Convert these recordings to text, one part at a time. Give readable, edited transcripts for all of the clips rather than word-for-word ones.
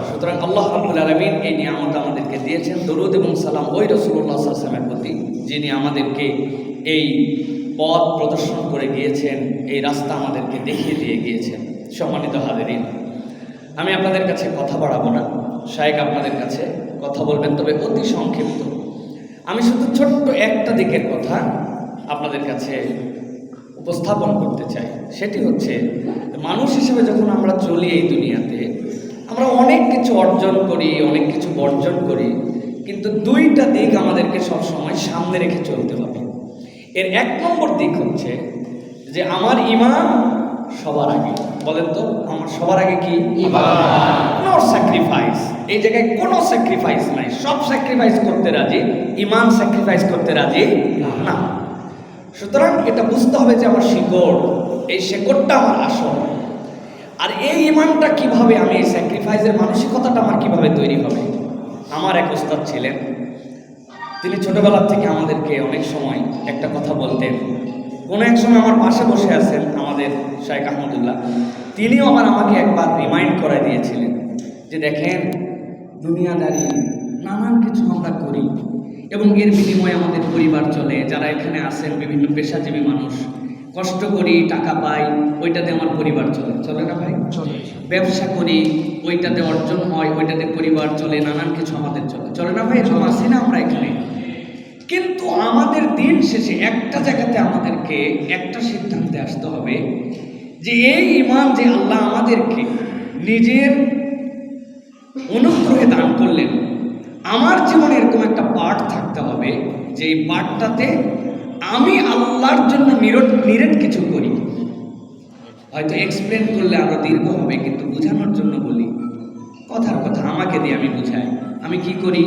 সুতরাং আল্লাহ রাব্বুল আলামিন এই নিয়ামত আমাদেরকে দিয়েছেন। দরুদ এবং সালাম ওই রাসূলুল্লাহ সাল্লাল্লাহু আলাইহি ওয়াসাল্লামের প্রতি, যিনি আমাদেরকে এই পথ প্রদর্শন করে গিয়েছেন, এই রাস্তা আমাদেরকে দেখিয়ে দিয়ে গিয়েছেন। সম্মানিত হাজিরিন, আমি আপনাদের কাছে কথা বাড়াবো না, শায়েখ আপনাদের কাছে কথা বলবেন, তবে অতি সংক্ষিপ্ত। আমি শুধু ছোট্ট একটা দিকের কথা আপনাদের কাছে উপস্থাপন করতে চাই। সেটি হচ্ছে, মানুষ হিসেবে যখন আমরা চলি এই দুনিয়াতে, আমরা অনেক কিছু অর্জন করি, অনেক কিছু বর্জন করি, কিন্তু দুইটা দিক আমাদেরকে সবসময় সামনে রেখে চলতে হবে। এর এক নম্বর দিক হচ্ছে যে আমার ঈমান সবার আগে। বলেন তো, আমার সবার আগে কি? ঈমান। No sacrifice. এই জায়গায় কোনো স্যাক্রিফাইস নাই, সব স্যাক্রিফাইস করতে রাজি, ঈমান স্যাক্রিফাইস করতে রাজি না। সুতরাং এটা বুঝতে হবে যে আমার শিকড়, এই শেকড়টা আমার আসল। আর এই ঈমানটা কিভাবে, আমি এই স্যাক্রিফাইসের মানসিকতাটা আমার কিভাবে তৈরি হবে। আমার এক ওস্তাদ ছিলেন, তিনি ছোটবেলা থেকে আমাদেরকে অনেক সময় একটা কথা বলতেন। কোনো এক সময় আমার পাশে বসে আছেন আমাদের শায়েখ আহমদুল্লাহ, তিনিও আমাকে একবার রিমাইন্ড করে দিয়েছিলেন যে দেখেন, দুনিয়াদারি নানান কিছু আমরা করি এবং এর বিনিময়ে আমাদের পরিবার চলে। যারা এখানে আছেন বিভিন্ন পেশাজীবী মানুষ, কষ্ট করি, টাকা পাই, ওইটাতে আমার পরিবার চলে। চলে না ভাই? চলে। ব্যবসা করি, ওইটাতে অর্জন হয়, ওইটাতে পরিবার চলে, নানান কিছু আমাদের চলে। চলে না ভাই? এরকম আছি না আমরা এখানে? কিন্তু আমাদের দিন শেষে একটা জায়গাতে আমাদেরকে একটা সিদ্ধান্তে আসতে হবে যে এই ঈমান যে আল্লাহ আমাদেরকে নিজের অনুগ্রহে দান করলেন, আমার জীবনে এরকম একটা পার্ট থাকতে হবে যে এই পার্টটাতে আমি আল্লাহর জন্য নিরেট কিছু করি। হয়তো এক্সপ্লেন করলে আরো দীর্ঘ হবে, কিন্তু বোঝানোর জন্য বলি। কথার কথা আমাকে দিয়ে আমি বুঝাই। আমি কি করি?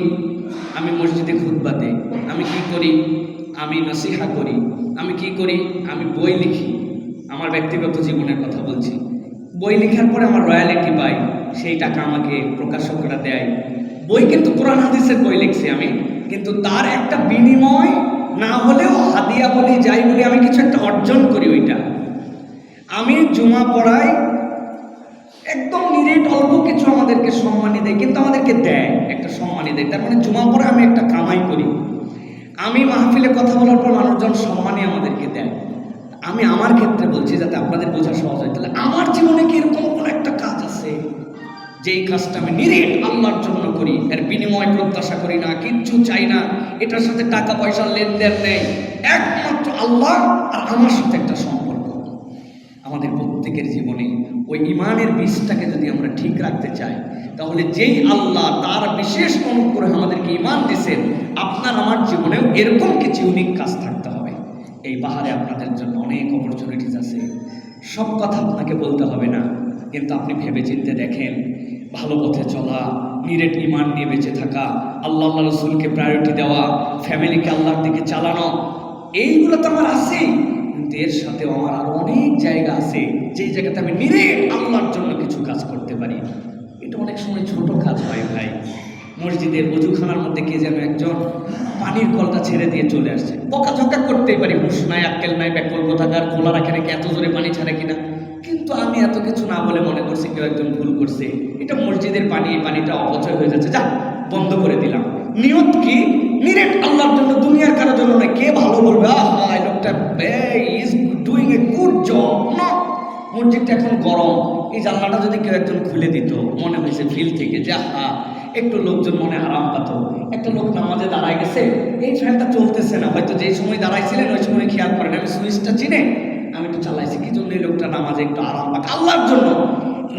আমি মসজিদে খুতবা দেই। আমি কি করি? আমি নসিহা করি। আমি কি করি? আমি বই লিখি। আমার ব্যক্তিগত জীবনের কথা বলছি। বই লেখার পরে আমার রয়্যালিটি পাই, সেই টাকা আমাকে প্রকাশকরা দেয়। বই কিন্তু কোরআন হাদিসের বই লিখছি আমি, কিন্তু তার একটা বিনিময় না হলেও হাদিয়া বলি, যাই বলি, আমি কিছু একটা অর্জন করি। ওইটা আমি জুমা পড়াই, একদম নিরেট অল্প কিছু আমাদেরকে সম্মানী দেয়, কিন্তু আমাদেরকে দেয়, একটা সম্মানী দেয়। তার মানে জুমা পড়ে আমি একটা কামাই করি। আমি মাহফিলে কথা বলার পর মানুষজন সম্মানী আমাদেরকে দেয়। আমি আমার ক্ষেত্রে বলছি যাতে আপনাদের বোঝা সহজ হয়। তাহলে আমার জীবনে কি এরকম কোনো একটা কাজ আছে যেই কাজটা আমি নিরেট আল্লাহর জন্য করি, এর বিনিময় প্রত্যাশা করি না, কিচ্ছু চাই না, এটার সাথে টাকা পয়সার লেনদেন নেই, একমাত্র আল্লাহ আর আমার সাথে একটা সম্পর্ক। আমাদের প্রত্যেকের জীবনে ওই ঈমানের বীজটাকে যদি আমরা ঠিক রাখতে চাই, তাহলে যেই আল্লাহ তার বিশেষ অনুগ্রহে আমাদেরকে ঈমান দিয়েছেন, আপনার আমার জীবনেও এরকম কিছু ইউনিক কাজ থাকতে হবে। এই পাহাড়ে আপনাদের জন্য অনেক অপরচুনিটিস আছে, সব কথা আপনাকে বলতে হবে না, কিন্তু আপনি ভেবে চিন্তে দেখেন, ভালো পথে চলা, নিরেট ঈমান নিয়ে বেঁচে থাকা, আল্লাহ রসুলকে প্রায়োরিটি দেওয়া, ফ্যামিলিকে আল্লাহর দিকে চালানো, এইগুলো তো আমার আছেই, কিন্তু এর সাথেও আমার আরো অনেক জায়গা আছে যেই জায়গাতে আমি নিরেট আল্লাহর জন্য কিছু কাজ করতে পারি। এটা অনেক সময় ছোট কাজ হয় ভাই। মসজিদের ওযুখানার মধ্যে কে যেন একজন পানির কলটা ছেড়ে দিয়ে চলে আসছে। বকাঝকা করতেই পারি, হুঁশ নাই, আক্কেল নাই, ব্যাকল কোথাকার, খোলা রাখে নাকি, এত জোরে পানি ছাড়ে কিনা। কিন্তু আমি এত কিছু না বলে মনে করছি কেউ একজন ভুল করছে, এটা মসজিদের পানি, এই পানিটা অপচয় হয়ে যাচ্ছে, যা বন্ধ করে দিলাম। নিয়ত কি? নিরেট আল্লাহর জন্য, দুনিয়ার কারোর জন্য নয়। কে ভালো বলবে, আহা এই লোকটা is doing a good job না। মসজিদটা এখন গরম, এই জানলাটা যদি কেউ একজন খুলে দিত, মনে হয়েছে ফিল থেকে যে আহা একটু লোকজন মনে আরাম পাত। একটা লোক নামাজে দাঁড়ায় গেছে, এই ফ্যানটা চলতেছে না, হয়তো যেই সময় দাঁড়াইছিলেন ওই সময় খেয়াল করেন, আমি সুইচটা চিনে আমি একটু চালাইছি, কি জন্য এই লোকটা নামাজে একটু আরাম পাক আল্লাহর জন্য।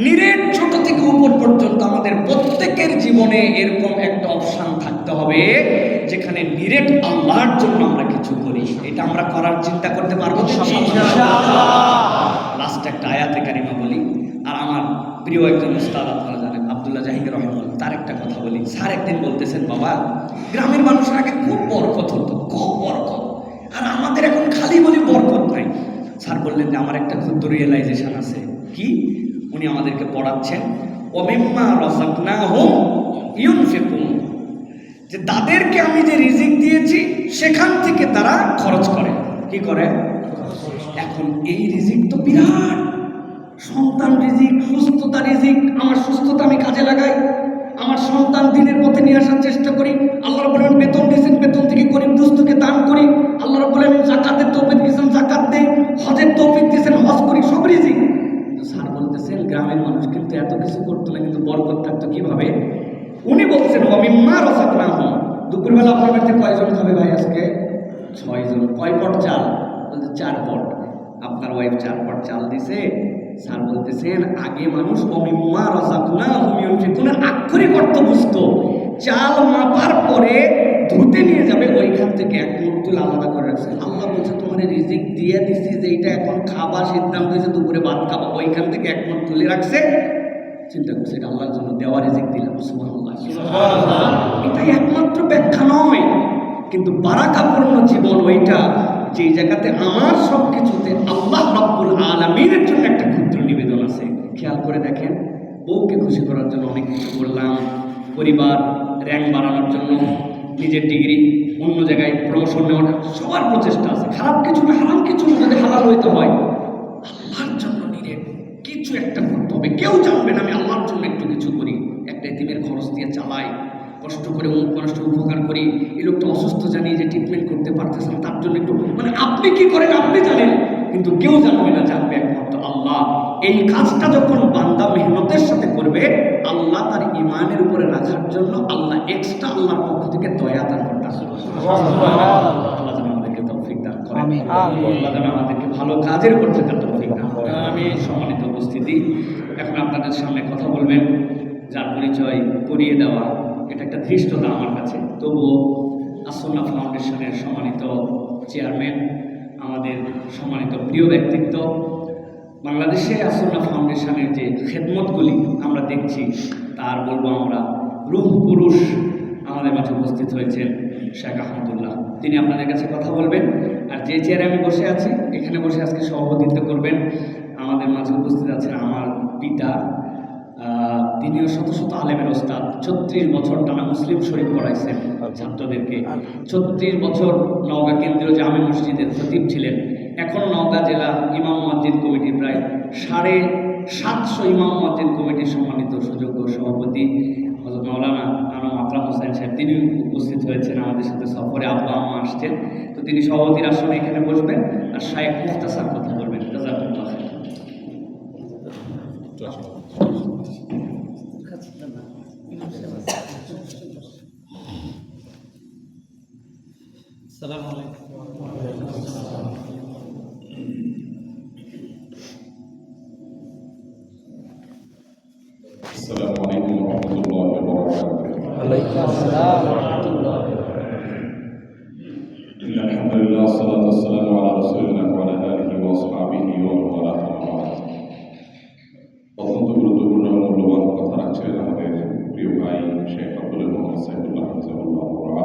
নিরেট ছোট থেকে উপর পর্যন্ত আমাদের প্রত্যেকের জীবনে এরকম একটা অপশন থাকতে হবে যেখানে নিরেট আল্লাহর জন্য আমরা কিছু করি। এটা আমরা করার চিন্তা করতে পারবো লাস্ট একটা আয়াতে কারিমা বলি। আর আমার প্রিয় একজন উস্তাদ, আপনারা জানেন, আব্দুল্লাহ জাহিঙ্গীর রহমাতুল্লাহ, তার একটা কথা বলি। স্যার একদিন বলতেছেন, বাবা গ্রামের মানুষের আগে খুব বরকত হতো, খুব বরকত, আর আমাদের এখন খালি বলি বরকত নাই। স্যার বললেন যে আমার একটা ক্ষুদ্র রিয়েলাইজেশন আছে। কি? উনি আমাদেরকে পড়াচ্ছেন, ওমিম্মা রাযাকনাহুম ইউনফিকুন, যে তাদেরকে আমি যে রিজিক দিয়েছি সেখান থেকে তারা খরচ করে। কি করে? এখন এই রিজিক তো বিরাট সন্তান রিজিক, সুস্থতা রিজিক। আমার সুস্থতা আমি কাজে লাগাই, আমার সন্তান দিনের পথে নিয়ে আসার চেষ্টা করি। আল্লাহ রাব্বুল আলামিন বেতন দিয়েছেন, বেতন থেকে গরিব দুস্থকে দান করি। আল্লাহ রাব্বুল আলামিন যাকাতের তৌফিক দিয়েছেন, যাকাত দেই। হজের তৌফিক দিয়েছেন, হজ করি, সব রিজিক। কিন্তু স্যার বলতেছেন গ্রামের মানুষ কিন্তু এত কিছু করতো না, কিন্তু বরকত থাকতো কিভাবে? উনি বলছেন ওয়ামিম্মা রাযাকনাহুম। দুপুরবেলা আপনার বাড়িতে কয়জন খাবে ভাই আজকে? 6 জন। কয় পট চাল? বলতে 4 পট। আপনার ওয়াইফ 4 পট চাল দিছে। স্যার বলতেছেন আগে মানুষ ওয়ামিম্মা রাযাকনাহুম ইউনফিকুনের আক্ষরিক অর্থ বুঝতো। চাল মাপার পরে ধুতে নিয়ে যাবে, ওইখান থেকে এক মুঠ তুলে আলাদা করে রাখছে। আল্লাহ বলছে তোমার রিজিক দিয়ে দিছি, যে এটা এখন খাবার সিদ্ধান্ত হয়েছে, দুপুরে ভাত খাবো, ওইখান থেকে এক মুঠ তুলে রাখছে। চিন্তা করছে এটা আল্লাহর জন্য দেওয়া রিজিক দিলাম। সুবহানাল্লাহ। এটাই একমাত্র ব্যাখ্যা নয়, কিন্তু বারাকাপূর্ণ জীবন ওইটা যেই জায়গাতে আমার সব কিছুতে আল্লাহ রাব্বুল আলামিনের জন্য একটা ক্ষুদ্র নিবেদন আছে। খেয়াল করে দেখেন, বউকে খুশি করার জন্য অনেক কিছু করলাম, পরিবার র্যাঙ্ক বাড়ানোর জন্য, নিজের ডিগ্রি অন্য জায়গায় প্রমোশন নেওয়ার সবার প্রচেষ্টা আছে। খারাপ কিছু না, হারাম কিছু না, যদি হালাল হইতে হয় আল্লাহর জন্য নিরেট কিছু একটা করতে হবে। কেউ জানবে না আমি আল্লাহর জন্য একটু কিছু করি, একটা এতিমের খরচ দিয়ে চালাই, কষ্ট করে অমুক মানুষটা উপকার করি, এই লোকটা অসুস্থ জানি যে ট্রিটমেন্ট করতে পারতেছে না, তার জন্য একটু, মানে আপনি কি করেন আপনি জানেন, কিন্তু কেউ জানবে না, জানবে একমাত্র আল্লাহ। এই কাজটা যখন বান্দা মেহনতের সাথে করবে, আল্লাহ তার ইমানের উপরে রাখার জন্য আল্লাহ এক্সট্রা আল্লাহর পক্ষ থেকে দয়া দান করতেছে। আল্লাহ যেন আমাদেরকে তৌফিক দান করেন, আল্লাহ যেন আমাদেরকে ভালো কাজের উপর থাকার তৌফিক দান করেন। আমি সম্মানিত উপস্থিতি, এখন আপনাদের সামনে কথা বলবেন যার পরিচয় করিয়ে দেওয়া, এটা একটা ধৃষ্টতা আমার কাছে। তবুও আসন্না ফাউন্ডেশনের সম্মানিত চেয়ারম্যান, আমাদের সম্মানিত প্রিয় ব্যক্তিত্ব, বাংলাদেশে আসন্না ফাউন্ডেশনের যে খেদমতগুলি আমরা দেখছি, তার বলবো আমরা রূহ পুরুষ আমাদের মাঝে উপস্থিত হয়েছেন শেখ আহমদুল্লাহ। তিনি আপনাদের কাছে কথা বলবেন। আর যে চেয়ারে আমি বসে আছি, এখানে বসে আজকে সভাপতিত্ব করবেন। আমাদের মাঝে উপস্থিত আছেন আমার পিতা, তিনিও শত শত আলেমের ওস্তাদ, 36 বছর টানা মুসলিম শরীফ পড়াইছেন ছাত্রদেরকে, 36 বছর নওগাঁ কেন্দ্রীয় জামে মসজিদের খতিব ছিলেন। এখন নওগাঁ জেলা ইমাম মসজিদ কমিটির প্রায় 750 ইমাম মসজিদ কমিটির সম্মানিত সুযোগ্য সভাপতি হযরত মাওলানা আনোয়ার আকরাম হোসেন সাহেব, তিনি উপস্থিত হয়েছেন আমাদের সাথে সফরে। আব্বা আম্মা আসছেন, তো তিনি সভাপতির আসনে এখানে বসবেন আর শায়েখ মুখতাসার কথা বলবেন। জাযাকুল্লাহ খাইর। আসসালামু আলাইকুম। السلام عليكم ورحمة الله وبركاته. وعليكم السلام ورحمة الله وبركاته. إن الحمد لله والصلاة والسلام على رسول الله وعلى آله وأصحابه ومن والاه أما بعد. অত্যন্ত গুরুত্বপূর্ণ মূল্যবান কথা রাখছিলেন আমাদের প্রিয় ভাই শেখ আব্দুল মোহাম্মদ সাইফুল্লাহ হাফিজাহুল্লাহ ওয়া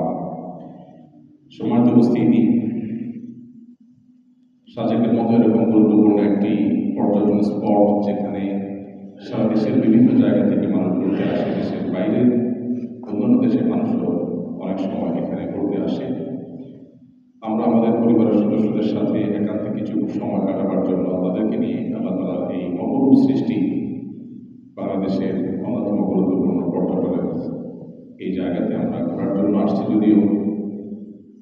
সম্মানিত উপস্থিতি, সাজেকের মতো এরকম গুরুত্বপূর্ণ একটি পর্যটন স্পট যেখানে সারা দেশের বিভিন্ন জায়গা থেকে মানুষ ঘুরতে আসে, দেশের বাইরে অন্যান্য দেশের মানুষও অনেক সময় এখানে ঘুরতে আসে। আমরা আমাদের পরিবারের সদস্যদের সাথে একান্তে কিছু সময় কাটাবার জন্য তাদেরকে নিয়ে আল্লাহ তাআলার এই অপরূপ সৃষ্টি বাংলাদেশের অন্যতম গুরুত্বপূর্ণ পর্যটনের এই জায়গাতে আমরা ঘোরার জন্য আসছি। যদিও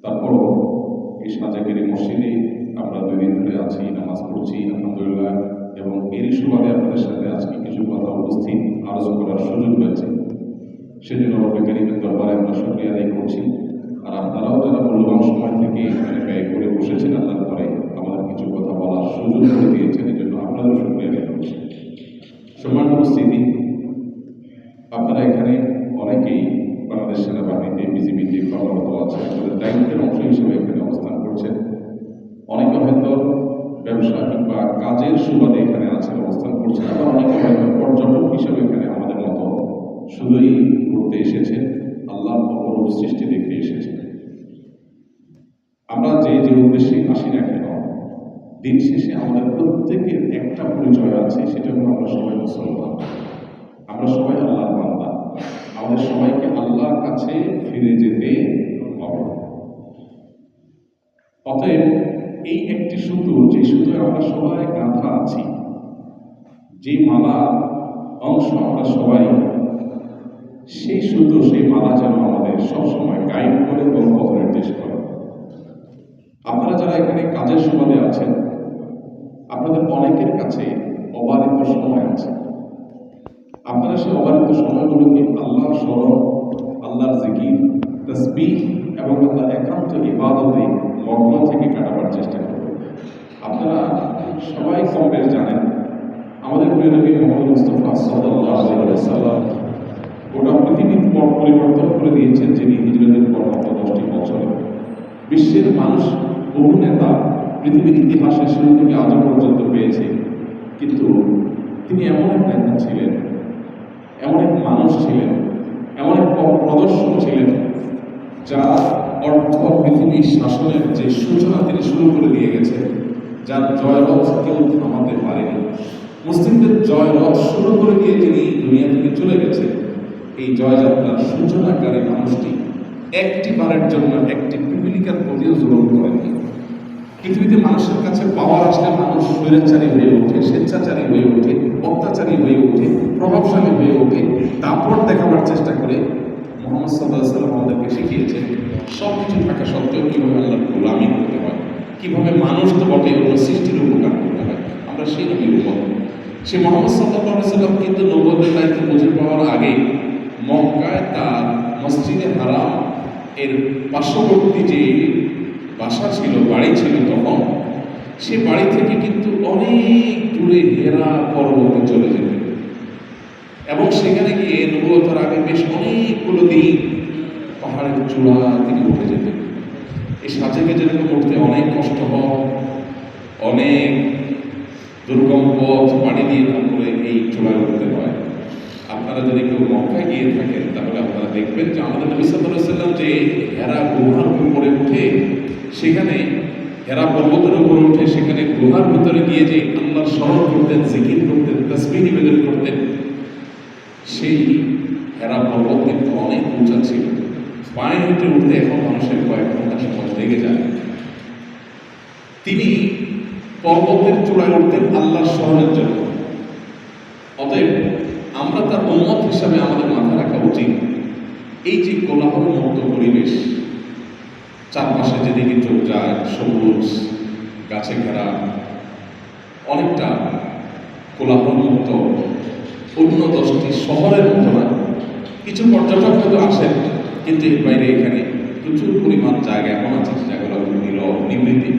তারপরও এই সাজেকের মসজিদে আমরা 2 দিন ধরে আছি, নামাজ পড়ছি আলহামদুলিল্লাহ, এবং এরই সুবাদে আপনাদের সাথে আজকে কিছু কথা উপস্থিত আলোচনা করার সুযোগ হয়েছে। সেজন্য রব্বুল কারীমের দরবারে আমরা শুকরিয়া আদায় করছি। আর আপনারাও যারা মূল্যবান সময় থেকে এখানে ব্যয় করে বসেছেন, তারপরে আমাদের কিছু কথা বলার সুযোগ করে দিয়েছেন, এই জন্য আপনাদেরও শুকরিয়া আদায় করছি। সম্মানিত উপস্থিতি, আপনারা এখানে অনেকেই বাংলাদেশ সেনাবাহিনীতে, বিজিবিতে কর্মরত আছেন, তাদের দায়িত্বের অংশ হিসেবে এখানে অবস্থান করছেন। অনেকে হয়তো ব্যবসা কিংবা কাজের সুবাদে এখানে আছেন, অবস্থান করছেন, আবার অনেকে হয়তো পর্যটক হিসেবে এখানে আমাদের মতো শুধুই ঘুরতে এসেছেন, আল্লাহর অপরূপ সৃষ্টি দেখতে এসেছেন। আমরা যে যে উদ্দেশ্যে আসি না কেন, দিন শেষে আমাদের প্রত্যেকের একটা পরিচয় আছে, সেটা হলো আমরা সবাই মুসলমান, আমরা সবাই আল্লাহর বান্দা, আমাদের সবাইকে আল্লাহর কাছে ফিরে যেতে হবে। অতএব এই একটি সূত্র, যে সূত্রে আমরা সবাই গাঁথা আছি, যে মালা অংশ আমরা সবাই, সেই মালা যেন আমাদের সবসময় গাইড করে এবং পথ নির্দেশ করে। আপনারা যারা এখানে কাজের সুবাদে আছেন, আপনাদের অনেকের কাছে অবারিত সময় আছে। আপনারা সেই অবারিত সময়গুলোকে আল্লাহর স্মরণ, আল্লাহর জিকির, তাসবিহ এবং আল্লাহর একান্ত ইবাদতে মগ্ন থেকে কাটাবার চেষ্টা করবেন। আপনারা সবাই কম বেশ জানেন, আমাদের প্রিয় নবী মুহাম্মদ মুস্তাফা সাল্লাল্লাহু আলাইহি ওয়াসাল্লাম গোটা পৃথিবীর পট পরিবর্তন করে দিয়েছেন যিনি হিজরতের পর মাত্র 10টি বছরে। বিশ্বের মানুষ বহু নেতা পৃথিবীর ইতিহাসের শুরু থেকে আজ পর্যন্ত পেয়েছে, কিন্তু তিনি এমন এক নেতা ছিলেন, এমন এক মানুষ ছিলেন, এমন এক পথ প্রদর্শক ছিলেন, যা অর্থ পৃথিবীর শাসনের যে সূচনা তিনি শুরু করে দিয়ে গেছেন, যার জয়রথ কেউ থামাতে পারেনি। মুসলিমদের জয়রথ শুরু করে দিয়ে তিনি দুনিয়া থেকে চলে গেছেন। এই জয়যাত্রার সূচনাকারী মানুষটি একটি বারের জন্য একটি পিপিলিকার প্রতিও জুলুম করেননি। পৃথিবীতে মানুষের কাছে পাওয়ার আসলে মানুষ স্বৈরাচারী হয়ে ওঠে, স্বেচ্ছাচারী হয়ে ওঠে, অত্যাচারী হয়ে ওঠে, প্রভাবশালী হয়ে ওঠে, তারপর দেখাবার চেষ্টা করে। মুহাম্মদ সাল্লাল্লাহু আলাইহি ওয়াসাল্লাম আমাদেরকে শিখিয়েছেন সব কিছু থাকা সত্ত্বেও কীভাবে আল্লাহর গোলামি করতে হয়, কীভাবে মানুষ তো বটে অন্য সৃষ্টির উপকার করতে হয়। আমরা সেই নবীর উপর সে মুহাম্মদ সাল্লাল্লাহু আলাইহি ওয়াসাল্লাম কিন্তু নবুয়তের দায়িত্ব বুঝে পাওয়ার আগে মক্কায় তার মসজিদে হারাম এর পার্শ্ববর্তী যে বাসা ছিল, বাড়ি ছিল, তখন সে বাড়ি থেকে কিন্তু অনেক দূরে হেরা পর্বতে চলে যেতেন এবং সেখানে গিয়ে নবুয়তের আগে বেশ অনেকগুলো দিন পাহাড়ের চূড়া তিনি উঠে যেতেন। এই সাজেকে যেরকম উঠতে অনেক কষ্ট হয়, অনেক দুর্গম পথ পাড়ি দিয়ে তারপরে এই চূড়ায় উঠতে হয়। আপনারা যদি কেউ মক্কায় গিয়ে থাকেন তাহলে আপনারা দেখবেন যে আমাদের নবী সাল্লাল্লাহু আলাইহি ওয়াসাল্লাম যে হেরা গুহার উপরে উঠে, সেখানে হেরা পর্বতের উপরে উঠে সেখানে গুহার ভিতরে গিয়ে যে আল্লাহর স্মরণ করতেন, জিকির করতেন, তাসবিহ নিবেদন করতেন, সেই হেরা পর্বত কিন্তু অনেক উঁচা ছিল। পায়ে হেঁটে উঠতে এখন মানুষের কয়েক ঘন্টা সময় লেগে যায়। তিনি পর্বতের চূড়ায় উঠতেন আল্লাহর স্মরণের জন্য। অতএব আমরা তার উম্মত হিসাবে আমাদের মাথা রাখা উচিত, এই যে কোলাহল মুক্ত পরিবেশ, চারপাশে যেদিকে চোখ যায় সবুজ গাছে ঘেরা, অনেকটা কোলাহল মুক্ত, অন্য 10টি শহরের মতো না। কিছু পর্যটক হয়তো আসেন, কিন্তু এর বাইরে এখানে প্রচুর পরিমাণ জায়গা এমন আছে যে জায়গাগুলো নীরব, নিবৃত্তি।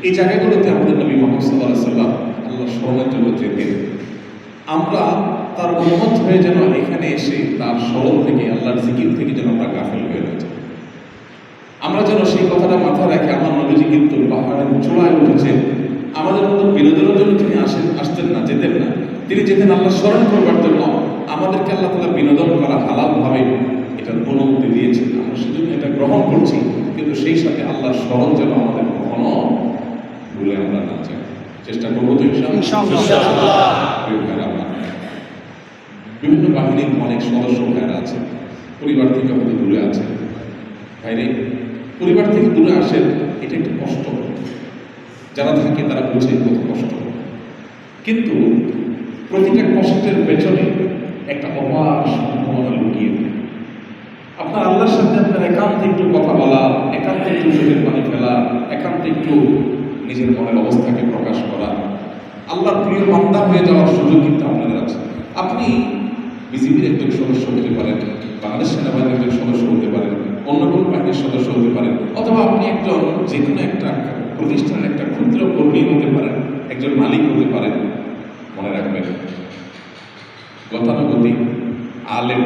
এই জায়গাগুলোতে আমাদের নবী মুহাম্মদ সাল্লাল্লাহু আলাইহি ওয়াসাল্লাম আল্লাহর স্মরণের জন্য যেতেন। আমরা তার উম্মত হয়ে যেন এখানে এসে তার স্মরণ থেকে, আল্লাহর জিকির থেকে যেন আমরা গাফিল হয়ে রয়েছি। আমরা যেন সেই কথাটা মাথায় রেখে, আমার নবীজি কিন্তু পাহাড়ের চূড়ায় উঠেছেন, আমাদের মতো বিনোদনের জন্য তিনি আসতেন না, যেতেন না। তিনি যেতেন আল্লাহ স্মরণ করবার জন্য। আমাদেরকে আল্লাহ তাআলা বিনোদন করা হালালভাবে এটার অনুমতি দিয়েছেন, আমরা সেজন্য এটা গ্রহণ করছি। কিন্তু সেই সাথে আল্লাহর স্মরণ যেন আমাদের কখনো ভুলে আমরা না যাই। চেষ্টা করবো তো ইনশাআল্লাহ। বিভিন্ন বাহিনীর অনেক সদস্য ভাইরা আছে, পরিবার থেকে হয়তো দূরে আছে। ভাইরে, পরিবার থেকে দূরে আসেন, এটা একটু কষ্ট। যারা থাকে তারা বুঝে কত কষ্ট, কিন্তু প্রতিটা কষ্টের পেছনে একটা অপার সম্ভাবনা লুকিয়ে থাকে। আপনার আল্লাহর সাথে আপনার একান্তে একটু কথা বলা, একান্তে একটু চোখের পানি ফেলা, একান্তে একটু নিজের মনের অবস্থাকে প্রকাশ করা, আল্লাহর প্রিয় বান্দা হয়ে যাওয়ার সুযোগ কিন্তু আপনাদের আছে। আপনি বিজিবির একজন সদস্য হতে পারেন, বাংলাদেশ সেনাবাহিনীর একজন সদস্য হতে পারেন, অন্য কোনো বাহিনীর সদস্য হতে পারেন, অথবা আপনি একজন যে কোনো একটা প্রতিষ্ঠানের একটা ক্ষুদ্র কর্মী হতে পারেন, একজন মালিক হতে পারেন। মনে রাখবেন, গতানুগতিক আলেম,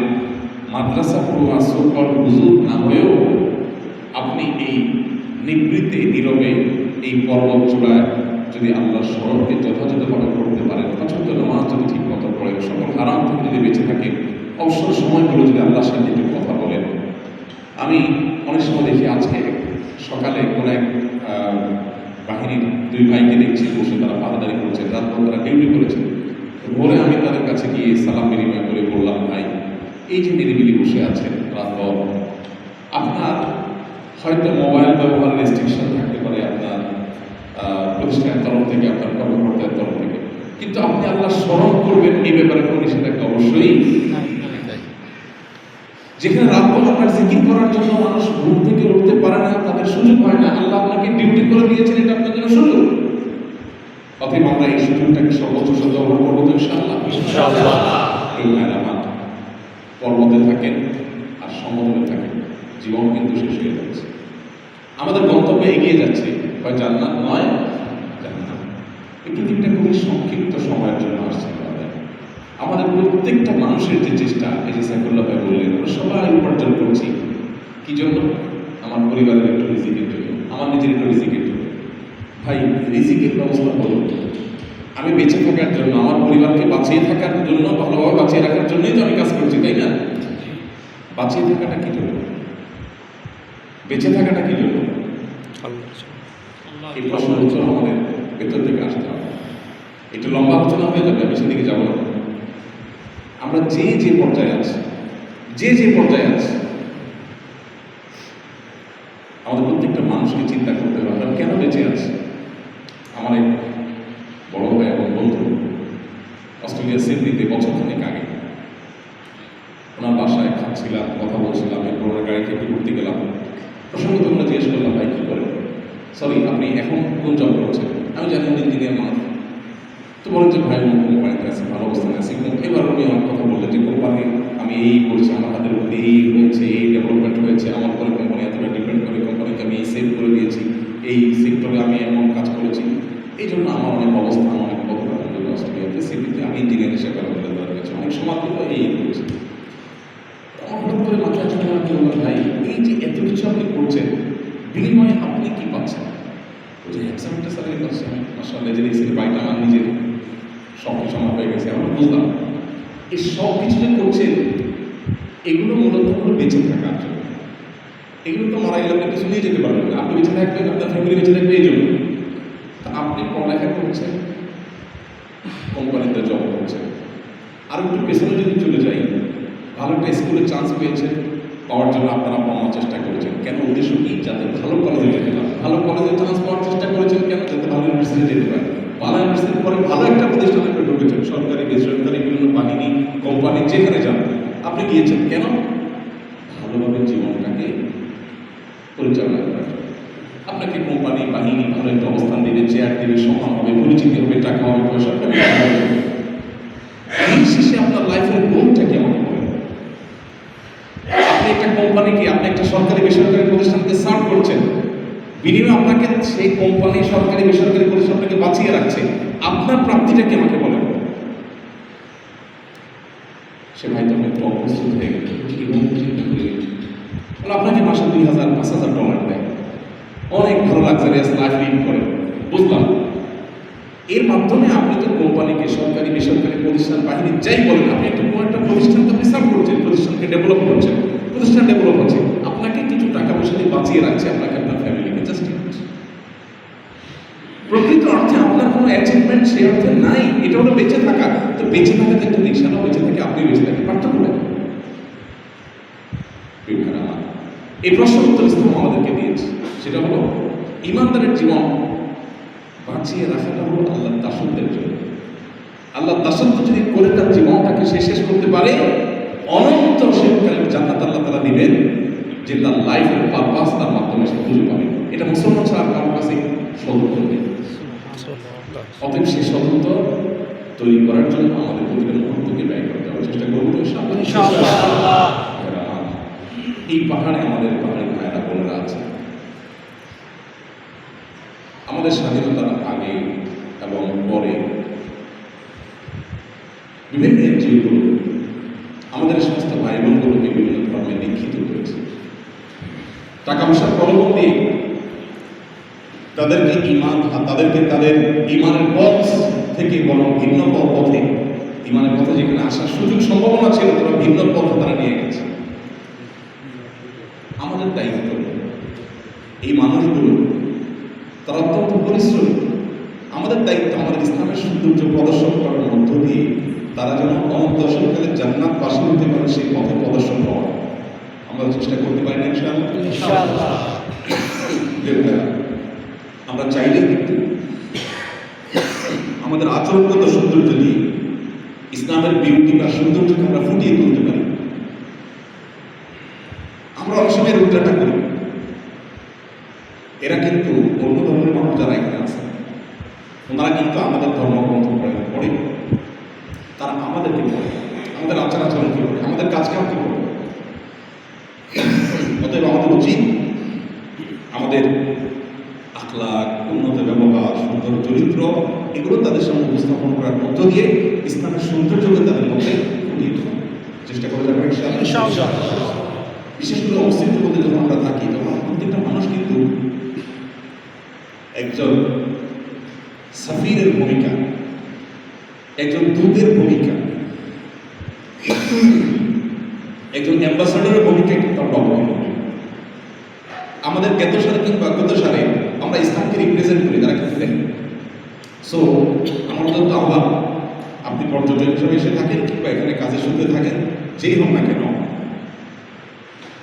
মাদ্রাসা পড়ুয়া, সুকল হুজুর না হয়েও আপনি এই নিবৃত্তে, নীরবে এই পর্বত চূড়ায় যদি আল্লাহর স্মরণকে যথাযথভাবে করতে পারেন, পছন্দ নামাজ যদি ঠিক মতো পড়েন, সকল হারাম থেকে যদি বেঁচে থাকে, অবসর সময়গুলো যদি আল্লাহর সাথে একটু কথা বলেন। আমি অনেক সময় দেখি, আজকে সকালে কোনো এক বাহিনীর 2 ভাইকে দেখছি বসে তারা পাহাড়াদারি করছে, রাতভর তারা ডিউটি করেছে। ভোরে আমি তাদের কাছে গিয়ে সালাম বিনিময় করে বললাম, ভাই, এই যে নিরিবিলি বসে আছেন রাতভর, আপনার হয়তো মোবাইল ব্যবহার রেস্ট্রিকশন থাকতে পারে আপনার প্রতিষ্ঠানের তরফ থেকে, আপনার কর্মকর্তার তরফ থেকে, কিন্তু আপনি আল্লাহ স্মরণ করবেন এই ব্যাপারে কোনো নিষেধাজ্ঞা অবশ্যই নাই। যেখানে রাতভর আপনার জিকির করার জন্য মানুষ ঘুম থেকে উঠতে পারে না, তাদের সুযোগ হয় না, আল্লাহ আপনাকে ডিউটি করে দিয়েছেন, এটা আপনার জন্য সুযোগ। অতএব আমরা এই সুযোগটাকে সর্বোচ্চ ব্যবহার করবো তো ইনশাআল্লাহ। এই ভাইরা আমার পর্বতে থাকেন আর সমতলে থাকেন, জীবন কিন্তু শেষ হয়ে যাচ্ছে। আমাদের গন্তব্যে এগিয়ে যাচ্ছে, হয় জান্নাত নয় জাহান্নাম। এই পৃথিবীটা খুবই সংক্ষিপ্ত সময়ের জন্য আসছে। আমাদের প্রত্যেকটা মানুষের যে চেষ্টা, এই যে সাইফুল্লাহ ভাই বললেন, আমরা সবাই উপার্জন করছি কি জন্য? আমার পরিবারের একটু রিজিকের জন্য, আমার নিজের একটু রিজিকের জন্য। ভাই, রিজিকের ব্যবস্থা হলো আমি বেঁচে থাকার জন্য, আমার পরিবারকে বাঁচিয়ে থাকার জন্য, ভালোভাবে বাঁচিয়ে রাখার জন্যই তো আমি কাজ করছি, তাই না? বাঁচিয়ে থাকাটা কি জন্য? বেঁচে থাকাটা কি জন্য? এই প্রশ্নের উত্তর আমাদের ভেতর থেকে আসতে হবে। একটু লম্বা আলোচনা হয়ে যাবে, আমি সেদিকে যাবো না। আমরা যে পর্যায়ে আছি, যে পর্যায়ে আছি, আমাদের প্রত্যেকটা মানুষকে চিন্তা করতে হবে আমরা কেন বেঁচে আছি। আমার এক বড় ভাই এবং বন্ধু অস্ট্রেলিয়া সিডনিতে বছরখানেক আগে, ওনার বাসায় খাচ্ছিলাম, কথা বলছিলাম, এরপর ওনার গাড়িতে একটু ঘুরতে গেলাম। প্রসঙ্গত আমরা জিজ্ঞেস করলাম, ভাই কী করেন? সরি, আপনি এখন কোন জব করছেন? আমি জানি ইঞ্জিনিয়ার মানুষ। তো বলেন যে ভাই অন্য কোম্পানিতে আছে, ভালো অবস্থানে আছে। এবার উনি আমার কথা বললেন যে কোম্পানি আমি এই করছি, আমার হাতের মধ্যে এই হয়েছে, এই ডেভেলপমেন্ট হয়েছে, আমার পরে কোম্পানি এতটা ডিপেন্ড করে, কোম্পানিকে আমি এই সেভ করে দিয়েছি, এই সেক্টরে আমি এমন কাজ করেছি, এই জন্য আমার অনেক অবস্থান, অনেক পদটা অস্ট্রেলিয়াতে সিডনিতে আমি ইঞ্জিনিয়ার হিসেবে দেওয়া হয়েছে, অনেক সময় এই করছি। হঠাৎ করে মাথায় আসলে আমার কি বললাম, ভাই এই যে এত কিছু আপনি করছেন, বিনিময়ে আপনি কি পাচ্ছেন? ওই যে হ্যান্ডসাম একটা স্যালারি পাচ্ছেন, মাশাআল্লাহ, যে দেখছি বাড়িটা আমার নিজের, সব কিছু আমার হয়ে গেছে। আমরা বুঝলাম এই সব কিছু যে করছেন এগুলো মূলত হলো বেঁচে থাকার জন্য। এগুলো তো মারা গেলে আপনি কিছু নিয়ে যেতে পারবেন না, আপনি বেঁচে থাকবেন, আপনার ফ্যামিলি বেঁচে থাকবে এই জন্য। তা আপনি পড়ালেখা করছেন, কোম্পানিতে জব করছেন, আর একটু পেছনে যদি চলে যাই, ভালো একটা স্কুলে চান্স পেয়েছেন, পাওয়ার জন্য আপনারা পাওয়ার চেষ্টা করেছেন। কেন? উদ্দেশ্য কি? যাতে ভালো কলেজে যেতে পারেন। ভালো কলেজে চান্স পাওয়ার চেষ্টা করেছেন কেন? যাতে ভালো ইউনিভার্সিটি যেতে পারেন। ভালো ইউনিভার্সিটির পরে ভালো একটা প্রতিষ্ঠানে আপনি ঢুকেছেন, সরকারি, বেসরকারি, বিভিন্ন বাহিনী, কোম্পানি, যেখানে যান আপনি গিয়েছেন কেন? ভালোভাবে জীবনটাকে পরিচালনা করার জন্য। আপনাকে কোম্পানি, বাহিনী ভালো একটা অবস্থান দেবে, চেয়ার দেবে, সম্মান হবে, পরিচিতি হবে, টাকা হবে, পয়সা হবে। এই শেষে আপনার লাইফের গোলটা কি আমাকে বলেন? আপনি একটা কোম্পানিকে, আপনি একটা সরকারি বেসরকারি প্রতিষ্ঠানকে সার্ভ করছেন, বিনিময়ে আপনাকে সেই কোম্পানি, সরকারি বেসরকারি প্রতিষ্ঠানটাকে বাঁচিয়ে রাখছে, আপনার প্রাপ্তিটা কি আমাকে বলেন? সে ভাই তখন একটু অপ্রস্তুত হয়ে গেল, চিন্তা করে গেল, আপনাকে মাসে $2,000-5,000 দেয়, অনেক ভালো লাক্সারিয়াস লাইফ লিড করেন, বুঝলাম। এর মাধ্যমে আপনি তো কোম্পানিকে, সরকারি বেসরকারি প্রতিষ্ঠান, বাহিনী যাই বলেন, আপনি একটা কোনো একটা প্রতিষ্ঠানকে আপনি সার্ভ করছেন, প্রতিষ্ঠানকে ডেভেলপ করছেন, প্রতিষ্ঠান ডেভেলপ হচ্ছে, আপনাকে কিছু টাকা পয়সা দিয়ে বাঁচিয়ে রাখছে, আপনাকে আপনার ফ্যামিলিকে জাস্টিফাই করছে। প্রকৃত অর্থে আপনার কোনো অ্যাচিভমেন্ট সেই অর্থে নাই, এটা হলো বেঁচে থাকা। তো বেঁচে থাকাতে একটা নিশানা, বেঁচে থাকে আপনি, বেঁচে থাকে পার্থক্য নেই। এই প্রশ্নের উত্তর ইসলাম আমাদেরকে দিয়েছে, সেটা হলো ইমানদারের জীবন বাঁচিয়ে রাখাটা হলো আল্লাহর দাসত্বের জন্য। আল্লাহর দাসত্ব যদি করে তার জীবনটাকে সে শেষ করতে পারে, অনন্ত সেকালের জান্নাত আল্লাহ তাআলা দিবেন, যে তার লাইফের পারপাস তার মাধ্যমে সে খুঁজে পাবে। এটা মুসলমান ছাড়া কারোর কাছে সত্য নেই। অতএব সেই সত্য তৈরি করার জন্য আমাদের প্রতিটা মুহূর্তকে ব্যয় করতে হবে, চেষ্টা করবো ইনশাআল্লাহ। এই পাহাড়ে আমাদের পাহাড়ি ভাইয়েরা বোনেরা আছে। আমাদের স্বাধীনতার আগে এবং পরে বিভিন্ন এনজিওগুলো আমাদের সমস্ত ভাই বোনগুলোকে বিভিন্ন ধর্মে দীক্ষিত করেছে। টাকা পয়সার প্রলোভন দিয়ে তাদেরকে তাদের ইমানের পথ থেকে বরং ভিন্ন পথে, ইমানের পথে যেখানে আসার সুযোগ সম্ভাবনা ছিল, তারা ভিন্ন পথে তারা নিয়ে গেছে। আমাদের দায়িত্ব এই মানুষগুলো, তারা অত্যন্ত পরিশ্রমী, আমাদের দায়িত্ব আমাদের ইসলামের সৌন্দর্য প্রদর্শন করার মধ্য দিয়ে তারা যেন অনন্ত অসীমকালে জান্নাত বাসী হতে পারে, সেই পথে প্রদর্শন করা। আমরা চেষ্টা করতে পারি না ইনশাআল্লাহ। আমরা চাইলেই কিন্তু আমাদের আচরণ আচরণগত সৌন্দর্য দিয়ে ইসলামের বিউটি বা সৌন্দর্যকে আমরা ফুটিয়ে তুলতে পারি। আমরা অনেক সময় রুদ্রাটা করি। এরা কিন্তু অন্য ধর্মের মানুষ যারা এখানে আছে, ওনারা কিন্তু আমাদের ধর্মগ্রন্থ পড়ে, তারা আমাদেরকে পড়ে, আমাদের আচার আচরণ কি করে, আমাদের কাজকাম কি করে। অতএব আমাদের উচিত আমাদের আখলাক, উন্নত ব্যবহার, সুন্দর চরিত্র এগুলো তাদের সামনে উপস্থাপন করার মধ্য দিয়ে ইসলামের সৌন্দর্যকে তাদের মধ্যে ফুটিয়ে তোলা চেষ্টা করে যাবে ইনশাআল্লাহ। বিশেষ করে অস্তিত্বের মধ্যে যখন আমরা থাকি তখন প্রত্যেকটা মানুষ কিন্তু একজন সাফিরের ভূমিকা, একজন দূতের ভূমিকা, একজন অ্যাম্বাসাডারের ভূমিকা কিন্তু আমরা অবলম্বন করি। আমাদের গত সালে কিংবা গত সালে আমরা ইসলামকে রিপ্রেজেন্ট করি, তারা কিন্তু দেখেন। সো আমাদের তো আহ্বান, আপনি পর্যটক হিসেবে এসে থাকেন কিংবা এখানে কাজের সূত্রে থাকেন, যেই হোক না কেন,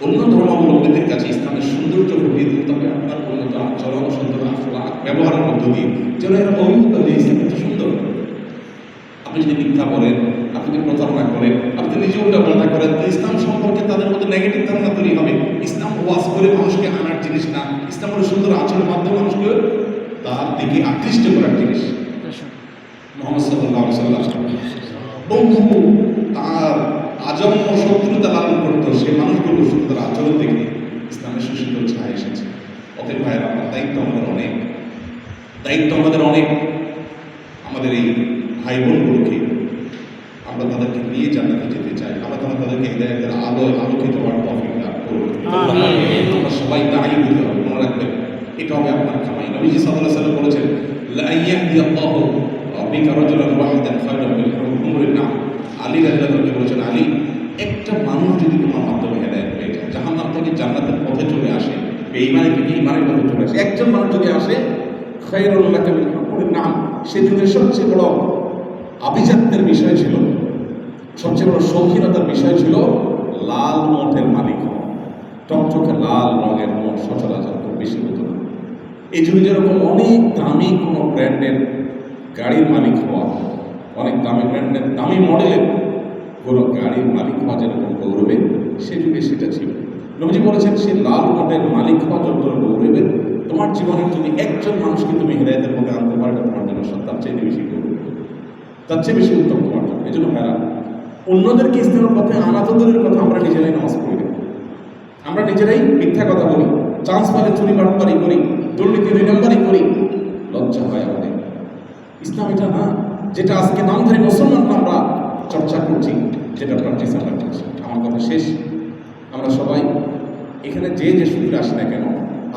অন্য ধর্মাবলম্বীদের কাছে ইসলামের সৌন্দর্য ফুটিয়ে তুলতে হবে আপনার উন্নত আচরণ, সুন্দর আখলাক, ব্যবহারের মধ্য দিয়ে, যেন এরা অভিজ্ঞতা যে ইসলাম এত সুন্দর। আপনি যদি মিথ্যা বলেন, আপনি যদি প্রতারণা করেন, আপনি নিজে উল্টা পাল্টা করেন, তো ইসলাম সম্পর্কে তাদের মধ্যে নেগেটিভ ধারণা তৈরি হবে। ইসলাম ওয়াজ করে মানুষকে আনার জিনিস না, ইসলাম হলো সুন্দর আচরণের মাধ্যমে মানুষকে তার দিকে আকৃষ্ট করার জিনিস। মুহাম্মদ সাল্লাল্লাহু আলাইহি ওয়াসাল্লাম বন্ধু তার আজন্ম শত্রুতা লালন করতো, সে মানুষগুলো সুন্দর আচরণ দেখে ইসলামের সুশীতল ছায়া এসেছে। অতএব ভাইয়ের আপনার দায়িত্ব আমাদের অনেক, আমাদের এই ভাই বোনগুলোকে আমরা তাদেরকে নিয়ে জান্নাতে যেতে চাই। আমরা তাদেরকে হিদায়াতের আলোকিত হওয়ার তৌফিক দান করুন। আমরা সবাই দায়ী হতে হবে, মনে রাখবেন এটা হবে আপনার কামাই। নবীজি সাল্লাল্লাহু আলাইহি ওয়াসাল্লাম বলেছেন, লা ইয়াহদিয়াল্লাহু বিকা রাজুলান ওয়াহিদান খায়রুন মিন হুমুরিন নাম। আলী রাদিয়াল্লাহু আনহু বলেছেন, আলী, একটা মানুষ যদি তোমার মাধ্যমে হেদায়েত পেয়ে যায়, জাহান্নাম থেকে জান্নাতের পথে চলে আসে, বেঈমানি থেকে ঈমানের পথে চলে আসে, একজন মানুষ যদি আসে, খায়রুন লাকা মিন হুমুরিন নাম, সে যুগের সবচেয়ে বড় আভিজাত্যের বিষয় ছিল, সবচেয়ে বড় শৌখিনতার বিষয় ছিল লাল মঠের মালিক হওয়া। টকটকে লাল রঙের মঠ সচরাচর খুব বেশি হতো না। এই যুগে যেরকম অনেক দামি কোনো ব্র্যান্ডের গাড়ির মালিক হওয়া, অনেক দামি ব্র্যান্ডের দামি মডেলের কোনো গাড়ির মালিক হওয়া যেরকম গৌরবের, সে যুগে সেটা ছিল। নবীজি বলেছেন, সে লাল মঠের মালিক হওয়া যত গৌরবের, তোমার জীবনের যদি একজন মানুষকে তুমি হেদায়েতের মধ্যে আনতে পারো, তোমার জন্য তার চেয়ে বেশি গৌরব, তার চেয়ে বেশি উত্তম তোমার জন্য। এই জন্য ভাইরা, অন্যদেরকে ইসলামের পথে আনাতদের কথা আমরা নিজেরাই নামাজ পড়ি না, আমরা নিজেরাই মিথ্যা কথা বলি, চান্স পালে চুরি বাটপারি করি, দুর্নীতি 2 নম্বরই করি। লজ্জা হয় আমাদের। ইসলাম এটা না, যেটা আজকে নামধারী মুসলমান আমরা চর্চা করছি, যেটা প্র্যাকটিস আমরা করছি। আমার কথা শেষ, আমরা সবাই এখানে যে সূত্রে আসি না কেন,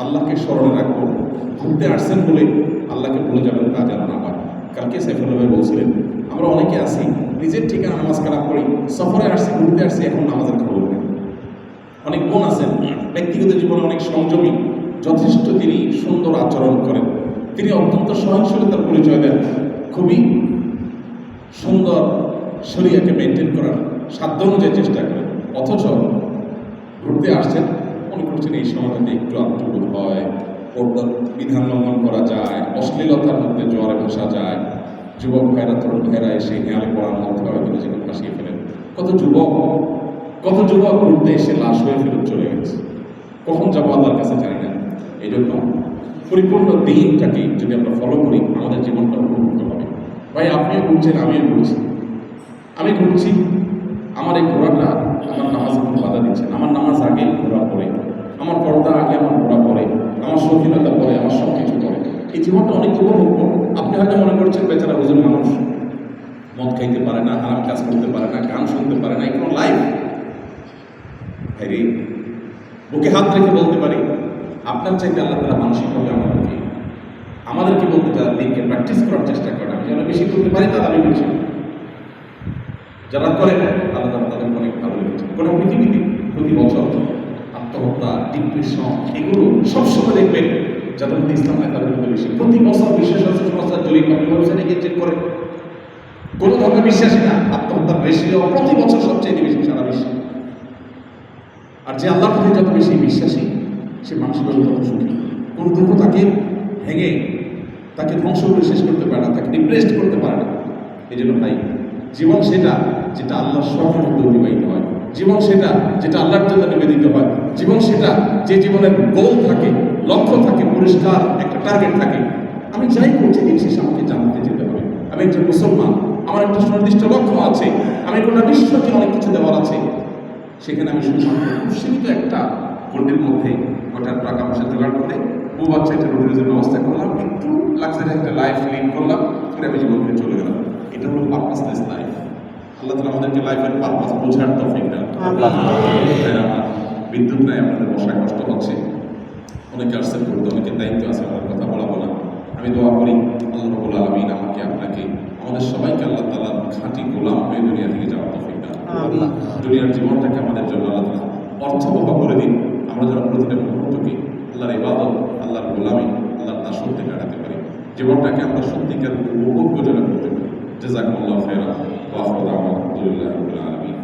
আল্লাহকে স্মরণে রাখবো। ঘুরতে আসছেন বলে আল্লাহকে ভুলে যাবেন তা যেন না হয়। কালকে সাইফুল্লাহ ভাই বলছিলেন, আমরা অনেকে আসি নিজের ঠিকানা নামাজ কালাম করি, সফরে আসছি, ঘুরতে আসছি, এখন নামাজের খবর নেই। অনেক বোন আছেন ব্যক্তিগত জীবনে অনেক সংযমী, যথেষ্ট তিনি সুন্দর আচরণ করেন, তিনি অত্যন্ত সহনশীলতার পরিচয় দেন, খুবই সুন্দর শরিয়াকে মেনটেন করার সাধ্য অনুযায়ী চেষ্টা করেন। অথচ ঘুরতে আসছেন, মনে করছেন এই সময়টাতে একটু আত্মবোধ হয়, পর্দার বিধান লঙ্ঘন করা যায়, অশ্লীলতার মধ্যে জোয়ারে ভাসা যায়, যুবক ভাইরা তরুণ ভাইরা এসে হেয়ালে পড়ার মধ্যে হয়তো নিজেকে ভাসিয়ে ফেলেন। কত যুবক ঘুরতে এসে লাশ হয়ে ফেরত চলে গেছে। কখন যাবো আল্লাহর কাছে জানি না। এই জন্য পরিপূর্ণ দিনটাকে যদি আমরা ফলো করি, আমাদের জীবনটা উপভোগ্য হবে। ভাই, আপনিও ঘুরছেন, আমিও ঘুরছি। আমি ঘুরছি, আমার এই ঘোরাটা আমার নামাজে কোনো বাধা দিচ্ছে না। আমার নামাজ আগে, ঘোরা পরে, আমার পর্দা আগে, আমার ঘোরা পরে, আমার স্বাধীনতা পরে, আমার সব কিছু পরে। এই জীবনটা অনেক উপভোগ্য। আপনি হয়তো মনে করছেন বেচারা ওজন মানুষ, মদ খাইতে পারে না, হারাম কাজ করতে পারে না, গান শুনতে পারে না, কোনো লাইফ। ভাইরে, বুকে হাত রেখে বলতে পারি, আপনার চাইতে আল্লাহ তাআলা মানসিকভাবে আমাদেরকে বলতে যারা দিনকে প্র্যাকটিস করার চেষ্টা করে, আমি যারা বেশি করতে পারি তারা আমি বলছি, যারা করে আল্লাহ তাআলা তাদের অনেক ভালো লেগেছে। কোনো পৃথিবীতে প্রতি বছর আত্মহত্যা, ডিপ্রেশন, এগুলো সবসময় দেখবেন যাদের মধ্যে ইসলাম নাই তাদের মধ্যে বেশি। প্রতি বছর বিশ্ব স্বাস্থ্য সংস্থার জরিপ আপনি ওয়েবসাইটে গিয়ে চেক করে, কোনো ধর্মে বিশ্বাসী না, আত্মহত্যার রেশিও প্রতি বছর সবচেয়ে বেশি সারা বিশ্বে। আর যে আল্লাহর প্রতি যত বেশি বিশ্বাসী, সে মানুষের তত সুখী। কোন দুঃখ তাকে ভেঙে, তাকে ধ্বংস করে শেষ করতে পারে না, তাকে ডিপ্রেসড করতে পারে না। এই জন্য ভাই, জীবন সেটা যেটা আল্লাহর স্বপ্নের মধ্যে অতিবাহিত হয়, জীবন সেটা যেটা আল্লাহর জন্য নিবেদিত হয়, জীবন সেটা যে জীবনের গোল থাকে, লক্ষ্য থাকে, পরিষ্কার একটা টার্গেট থাকে। আমি যাই করছি দিন শেষে আমাকে জানতে যেতে হবে। আমি একজন মুসলমান, আমার একটা সুনির্দিষ্ট লক্ষ্য আছে, আমি গোটা বিশ্বকে অনেক কিছু দেওয়ার আছে। সেখানে আমি শুধুমাত্র খুব সীমিত একটা গণ্ডির মধ্যে গোটার টাকা পয়সা জোগাড় করে বউ বাচ্চা একটা রোটির ব্যবস্থা করলাম, একটু লাক্সারি একটা লাইফ লিড করলাম, করে আমি জীবন থেকে চলে গেলাম। এটা হলো পারপাসলেস লাইফ। আল্লাহ তাআলা আমাদেরকে লাইফের পারপাস বোঝার তৌফিক দেন। বিদ্যুৎ নাই, আপনাদের বসায় কষ্ট হচ্ছে, অনেকে আসছেন করতে, অনেকের দায়িত্ব আছে, আমার কথা বলাবো না। আমি দোয়া করি আল্লাহ রাব্বুল আলামিন আমাকে, আপনাকে, আমাদের সবাইকে আল্লাহ তাআলার খাঁটি গোলাম হয়ে দুনিয়া থেকে যাওয়ার তৌফিক দেন। দুনিয়ার জীবনটাকে আমাদের জন্য আল্লাহ তাআলা অর্থবহ করে দিন, আমরা যেন প্রতিটা মুহূর্তকে আল্লাহর ইবাদত, আল্লাহর গোলামি, আল্লাহর দাসত্বে কাটাতে পারি। জীবনটাকে আমরা সত্যিকার উপভোগ্য যেন করতে পারি। জাযাকুমুল্লাহু খাইরান ওয়া আখিরু দাওয়ানা আলহামদুলিল্লাহি রাব্বিল আলামিন।